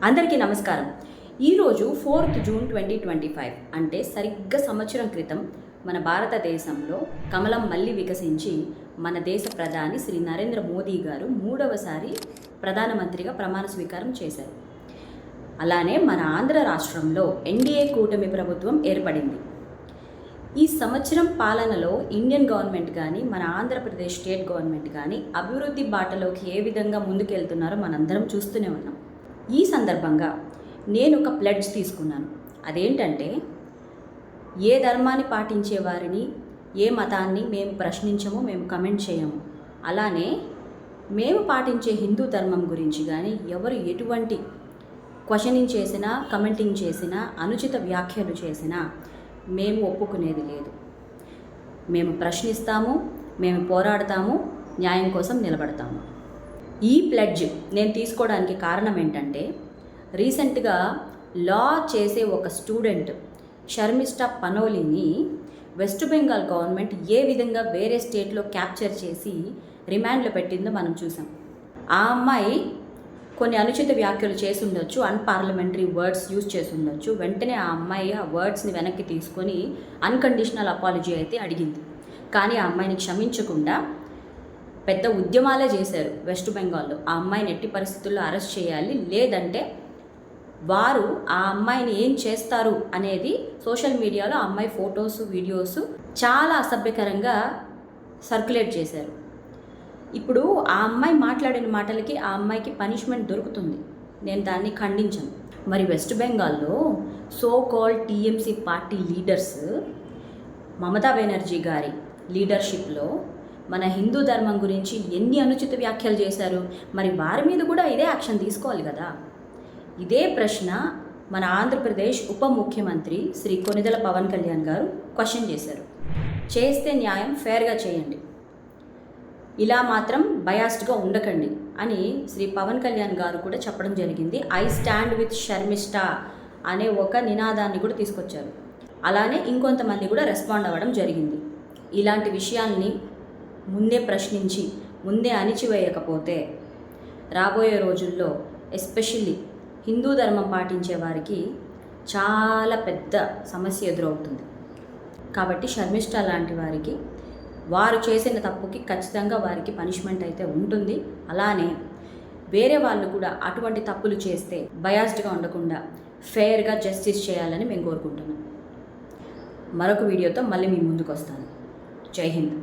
అందరికీ నమస్కారం. ఈరోజు 4th జూన్ 2025 అంటే సరిగ్గా సంవత్సరం క్రితం మన భారతదేశంలో కమలం మళ్ళీ వికసించి మన దేశ ప్రధాని శ్రీ నరేంద్ర మోదీ గారు 3వసారి ప్రధానమంత్రిగా ప్రమాణ స్వీకారం చేశారు. అలానే మన ఆంధ్ర రాష్ట్రంలో ఎన్డీఏ కూటమి ప్రభుత్వం ఏర్పడింది. ఈ సంవత్సరం పాలనలో ఇండియన్ గవర్నమెంట్ కానీ మన ఆంధ్రప్రదేశ్ స్టేట్ గవర్నమెంట్ కానీ అభివృద్ధి బాటలోకి ఏ విధంగా ముందుకెళ్తున్నారో మనందరం చూస్తూనే ఉన్నాం. ఈ సందర్భంగా నేను ఒక ప్లెడ్జ్ తీసుకున్నాను. అదేంటంటే, ఏ ధర్మాన్ని పాటించే వారిని, ఏ మతాన్ని మేము ప్రశ్నించము, మేము కమెంట్ చేయము. అలానే మేము పాటించే హిందూ ధర్మం గురించి కానీ ఎవరు ఎటువంటి క్వశ్చనింగ్ చేసినా, కమెంటింగ్ చేసినా, అనుచిత వ్యాఖ్యలు చేసినా మేము ఒప్పుకునేది లేదు. మేము ప్రశ్నిస్తాము, మేము పోరాడతాము, న్యాయం కోసం నిలబడతాము. ఈ ప్లెడ్జ్ నేను తీసుకోవడానికి కారణం ఏంటంటే, రీసెంట్గా లా చేసే ఒక student Sharmishtha పనోలిని west Bengal government ఏ విధంగా వేరే స్టేట్లో క్యాప్చర్ చేసి రిమాండ్లో పెట్టిందో మనం చూసాం. ఆ అమ్మాయి కొన్ని అనుచిత వ్యాఖ్యలు చేసి ఉండొచ్చు, అన్పార్లమెంటరీ వర్డ్స్ యూజ్ చేసి ఉండొచ్చు. వెంటనే ఆ అమ్మాయి ఆ వర్డ్స్ని వెనక్కి తీసుకొని అన్కండిషనల్ అపాలజీ అయితే అడిగింది. కానీ ఆ అమ్మాయిని క్షమించకుండా పెద్ద ఉద్యమాలే చేశారు వెస్ట్ బెంగాల్లో. ఆ అమ్మాయిని ఎట్టి పరిస్థితుల్లో అరెస్ట్ చేయాలి, లేదంటే వారు ఆ అమ్మాయిని ఏం చేస్తారు అనేది సోషల్ మీడియాలో ఆ అమ్మాయి ఫొటోస్, వీడియోస్ చాలా అసభ్యకరంగా సర్క్యులేట్ చేశారు. ఇప్పుడు ఆ అమ్మాయి మాట్లాడిన మాటలకి ఆ అమ్మాయికి పనిష్మెంట్ దొరుకుతుంది. నేను దాన్ని ఖండించను. మరి వెస్ట్ బెంగాల్లో so called TMC party leaders Mamata Banerjee గారి లీడర్షిప్లో మన హిందూ ధర్మం గురించి ఎన్ని అనుచిత వ్యాఖ్యలు చేశారు. మరి వారి మీద కూడా ఇదే యాక్షన్ తీసుకోవాలి కదా. ఇదే ప్రశ్న మన ఆంధ్రప్రదేశ్ ఉప ముఖ్యమంత్రి శ్రీ కొనిదెల పవన్ కళ్యాణ్ గారు క్వశ్చన్ చేశారు. చేస్తే న్యాయం ఫేర్గా చేయండి, ఇలా మాత్రం బయాస్డ్గా ఉండకండి అని శ్రీ పవన్ కళ్యాణ్ గారు కూడా చెప్పడం జరిగింది. ఐ స్టాండ్ విత్ షర్మిష్ఠా అనే ఒక నినాదాన్ని కూడా తీసుకొచ్చారు. అలానే ఇంకొంతమంది కూడా రెస్పాండ్ అవ్వడం జరిగింది. ఇలాంటి విషయాల్ని ముందే ప్రశ్నించి ముందే అణిచివేయకపోతే రాబోయే రోజుల్లో ఎస్పెషల్లీ హిందూ ధర్మం పాటించే వారికి చాలా పెద్ద సమస్య ఎదురవుతుంది. కాబట్టి షర్మిష్ఠా లాంటి వారికి వారు చేసిన తప్పుకి ఖచ్చితంగా వారికి పనిష్మెంట్ అయితే ఉంటుంది. అలానే వేరే వాళ్ళు కూడా అటువంటి తప్పులు చేస్తే బయాస్డ్గా ఉండకుండా ఫెయిర్గా జస్టిస్ చేయాలని మేము కోరుకుంటున్నాం. మరొక వీడియోతో మళ్ళీ మీ ముందుకు వస్తాను. జై హింద్.